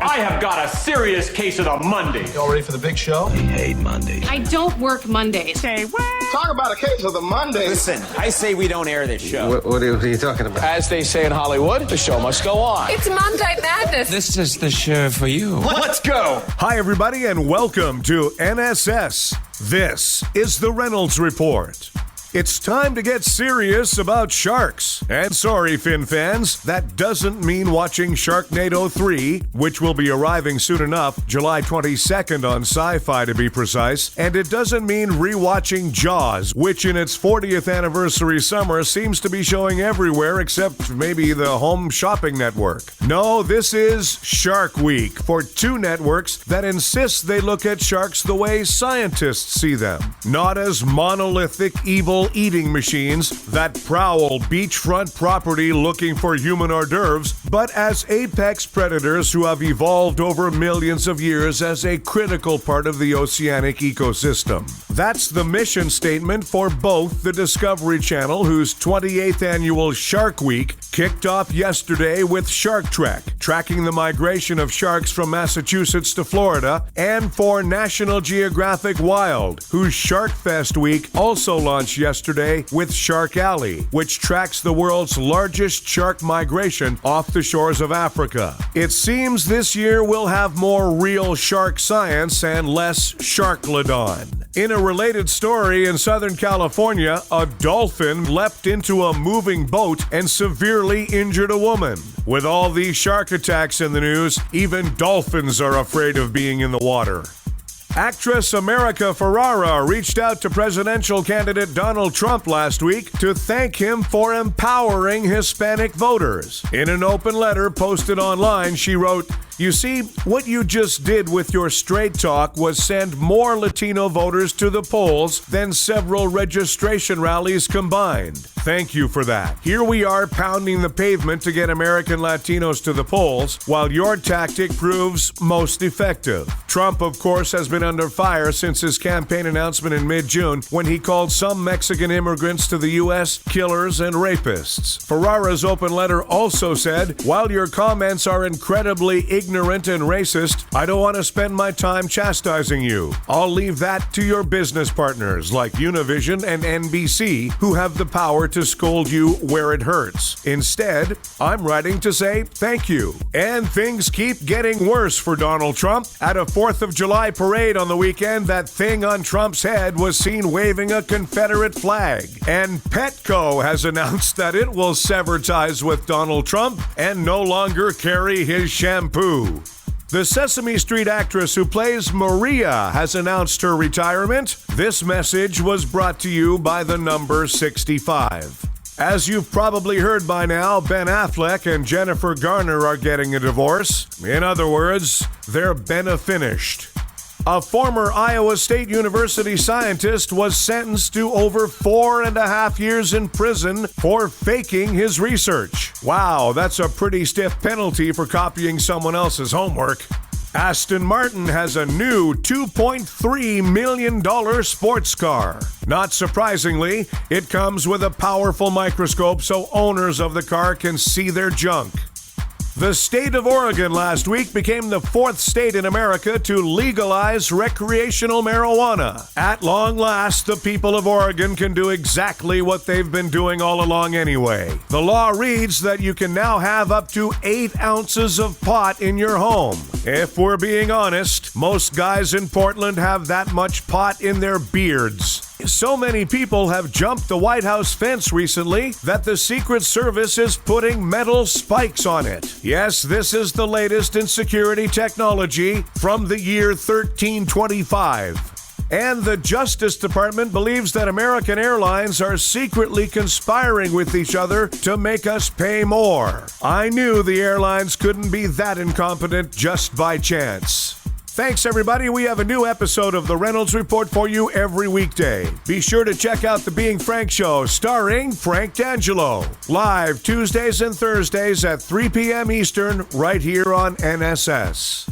I have got a serious case of the Monday. Y'all ready for the big show? I hate Mondays. I don't work Mondays. Say what? Talk about a case of the Monday. Listen, I say we don't air this show. What are you talking about? As they say in Hollywood, the show must go on. It's Monday Madness. This is the show for you. Let's go. Hi, everybody, and welcome to NSS. This is the Reynolds Report. It's time to get serious about sharks. And sorry, Fin fans, that doesn't mean watching Sharknado 3, which will be arriving soon enough, July 22nd on Sci-Fi to be precise. And it doesn't mean rewatching Jaws, which in its 40th anniversary summer seems to be showing everywhere except maybe the Home Shopping Network. No, this is Shark Week for two networks that insist they look at sharks the way scientists see them. Not as monolithic, evil eating machines that prowl beachfront property looking for human hors d'oeuvres, but as apex predators who have evolved over millions of years as a critical part of the oceanic ecosystem. That's the mission statement for both the Discovery Channel, whose 28th annual Shark Week kicked off yesterday with Shark Trek, tracking the migration of sharks from Massachusetts to Florida, and for National Geographic Wild, whose Shark Fest Week also launched yesterday with Shark Alley, which tracks the world's largest shark migration off the shores of Africa. It seems this year we'll have more real shark science and less Sharklodon. In a related story in Southern California, a dolphin leapt into a moving boat and severely injured a woman. With all these shark attacks in the news, even dolphins are afraid of being in the water. Actress America Ferrara reached out to presidential candidate Donald Trump last week to thank him for empowering Hispanic voters. In an open letter posted online, she wrote, "You see, what you just did with your straight talk was send more Latino voters to the polls than several registration rallies combined. Thank you for that. Here we are pounding the pavement to get American Latinos to the polls, while your tactic proves most effective." Trump, of course, has been under fire since his campaign announcement in mid-June when he called some Mexican immigrants to the U.S. killers and rapists. Ferrara's open letter also said, "While your comments are incredibly ignorant and racist, I don't want to spend my time chastising you. I'll leave that to your business partners like Univision and NBC, who have the power to scold you where it hurts. Instead, I'm writing to say thank you." And things keep getting worse for Donald Trump. At a 4th of July parade on the weekend, that thing on Trump's head was seen waving a Confederate flag. And Petco has announced that it will sever ties with Donald Trump and no longer carry his shampoo. The Sesame Street actress who plays Maria has announced her retirement. This message was brought to you by the number 65. As you've probably heard by now, Ben Affleck and Jennifer Garner are getting a divorce. In other words, they're bene-finished. A former Iowa State University scientist was sentenced to over 4.5 years in prison for faking his research. Wow, that's a pretty stiff penalty for copying someone else's homework. Aston Martin has a new $2.3 million sports car. Not surprisingly, it comes with a powerful microscope so owners of the car can see their junk. The state of Oregon last week became the 4th state in America to legalize recreational marijuana. At long last, the people of Oregon can do exactly what they've been doing all along anyway. The law reads that you can now have up to 8 ounces of pot in your home. If we're being honest, most guys in Portland have that much pot in their beards. So many people have jumped the White House fence recently that the Secret Service is putting metal spikes on it. Yes, this is the latest in security technology from the year 1325. And the Justice Department believes that American airlines are secretly conspiring with each other to make us pay more. I knew the airlines couldn't be that incompetent just by chance. Thanks, everybody. We have a new episode of The Reynolds Report for you every weekday. Be sure to check out The Being Frank Show, starring Frank D'Angelo. Live Tuesdays and Thursdays at 3 p.m. Eastern, right here on NSS.